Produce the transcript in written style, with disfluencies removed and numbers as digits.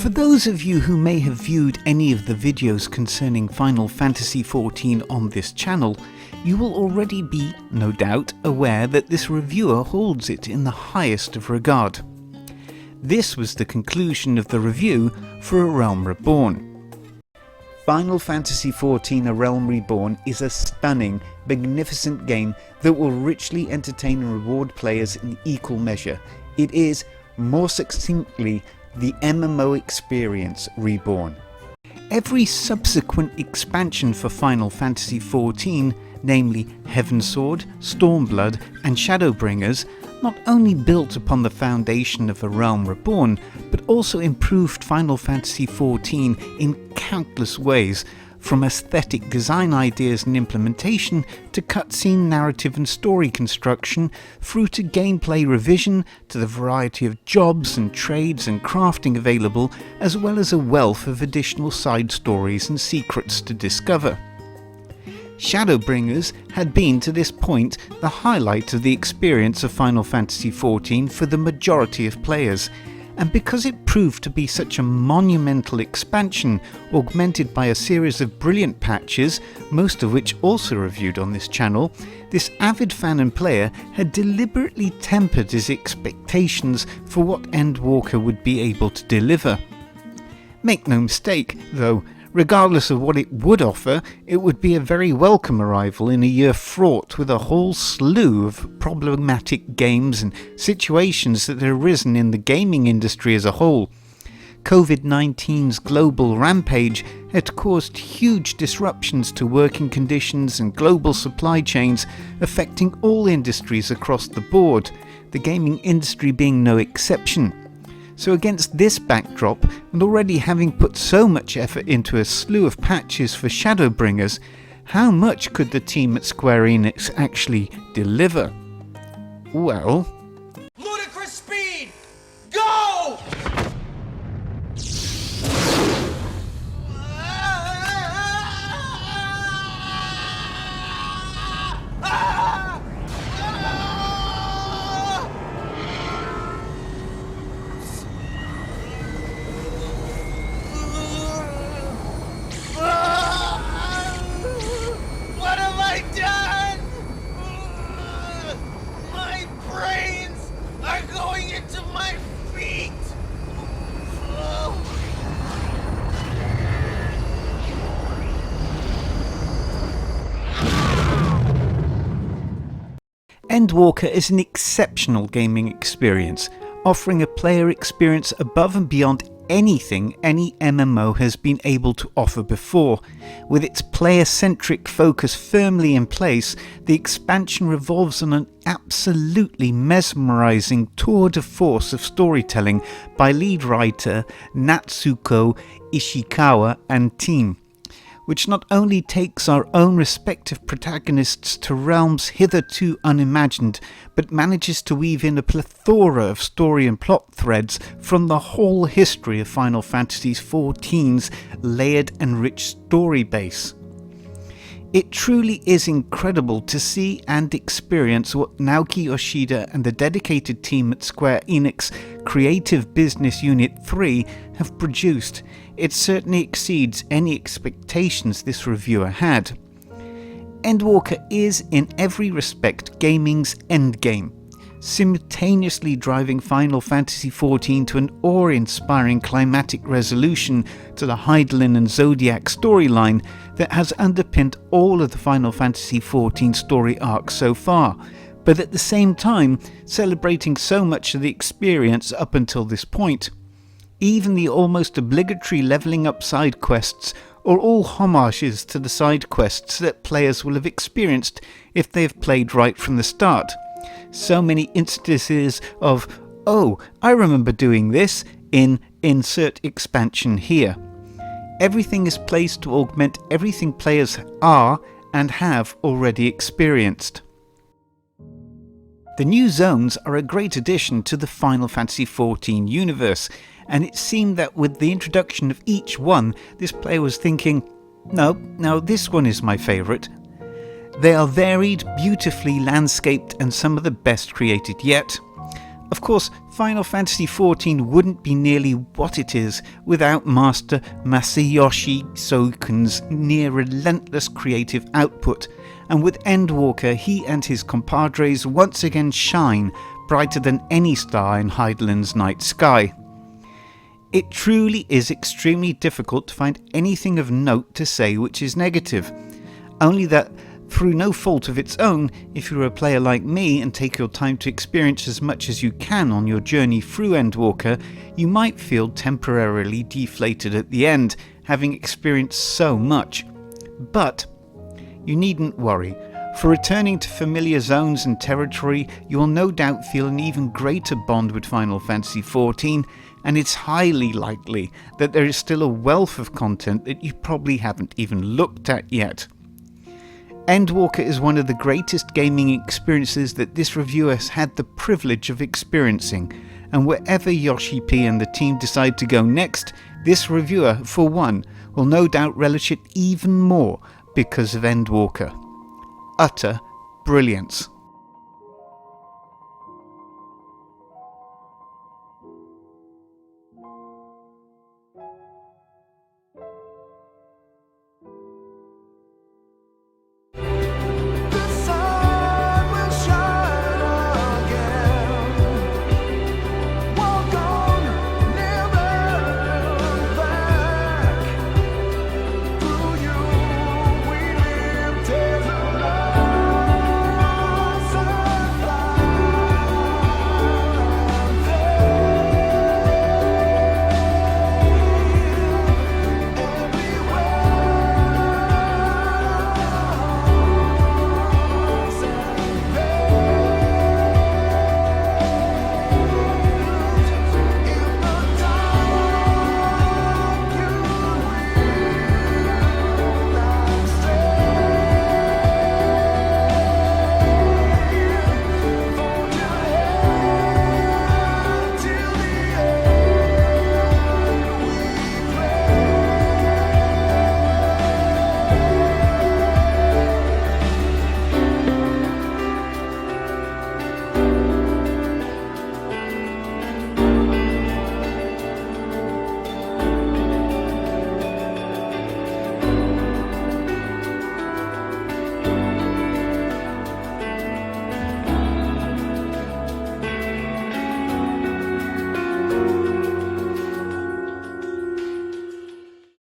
For those of you who may have viewed any of the videos concerning Final Fantasy XIV on this channel, you will already be, no doubt, aware that this reviewer holds it in the highest of regard. This was the conclusion of the review for A Realm Reborn. Final Fantasy XIV A Realm Reborn is a stunning, magnificent game that will richly entertain and reward players in equal measure. It is, more succinctly, the MMO experience reborn. Every subsequent expansion for Final Fantasy XIV, namely Heavensward, Stormblood and Shadowbringers, not only built upon the foundation of A Realm Reborn, but also improved Final Fantasy XIV in countless ways, from aesthetic design ideas and implementation to cutscene narrative and story construction, through to gameplay revision, to the variety of jobs and trades and crafting available, as well as a wealth of additional side stories and secrets to discover. Shadowbringers had been to this point the highlight of the experience of Final Fantasy XIV for the majority of players, and because it proved to be such a monumental expansion, augmented by a series of brilliant patches, most of which also reviewed on this channel, this avid fan and player had deliberately tempered his expectations for what EndWalker would be able to deliver. Make no mistake, though, regardless of what it would offer, it would be a very welcome arrival in a year fraught with a whole slew of problematic games and situations that had arisen in the gaming industry as a whole. COVID-19's global rampage had caused huge disruptions to working conditions and global supply chains, affecting all industries across the board, the gaming industry being no exception. So against this backdrop, and already having put so much effort into a slew of patches for Shadowbringers, how much could the team at Square Enix actually deliver? Well... Ludicrous speed! Go! What have I done? My brains are going into my feet. EndWalker is an exceptional gaming experience, offering a player experience above and beyond anything any MMO has been able to offer before. With its player-centric focus firmly in place, the expansion revolves on an absolutely mesmerizing tour de force of storytelling by lead writer Natsuko Ishikawa and team, which not only takes our own respective protagonists to realms hitherto unimagined, but manages to weave in a plethora of story and plot threads from the whole history of Final Fantasy XIV's layered and rich story base. It truly is incredible to see and experience what Naoki Yoshida and the dedicated team at Square Enix Creative Business Unit 3 have produced. It certainly exceeds any expectations this reviewer had. EndWalker is, in every respect, gaming's endgame, simultaneously driving Final Fantasy XIV to an awe-inspiring climatic resolution to the Hydaelan and Zodiac storyline that has underpinned all of the Final Fantasy XIV story arcs so far, but at the same time celebrating so much of the experience up until this point. Even the almost obligatory levelling up side quests are all homages to the side quests that players will have experienced if they have played right from the start. So many instances of, oh, I remember doing this in insert expansion here. Everything is placed to augment everything players are and have already experienced. The new zones are a great addition to the Final Fantasy XIV universe, and it seemed that with the introduction of each one, this player was thinking, no, this one is my favourite. They are varied, beautifully landscaped, and some of the best created yet. Of course, Final Fantasy XIV wouldn't be nearly what it is without Master Masayoshi Soken's near-relentless creative output, and with EndWalker he and his compadres once again shine brighter than any star in Hydaelan's night sky. It truly is extremely difficult to find anything of note to say which is negative, only that through no fault of its own, if you're a player like me and take your time to experience as much as you can on your journey through EndWalker, you might feel temporarily deflated at the end, having experienced so much. But you needn't worry, for returning to familiar zones and territory, you will no doubt feel an even greater bond with Final Fantasy XIV, and it's highly likely that there is still a wealth of content that you probably haven't even looked at yet. EndWalker is one of the greatest gaming experiences that this reviewer has had the privilege of experiencing, and wherever Yoshi P and the team decide to go next, this reviewer, for one, will no doubt relish it even more because of EndWalker. Utter brilliance.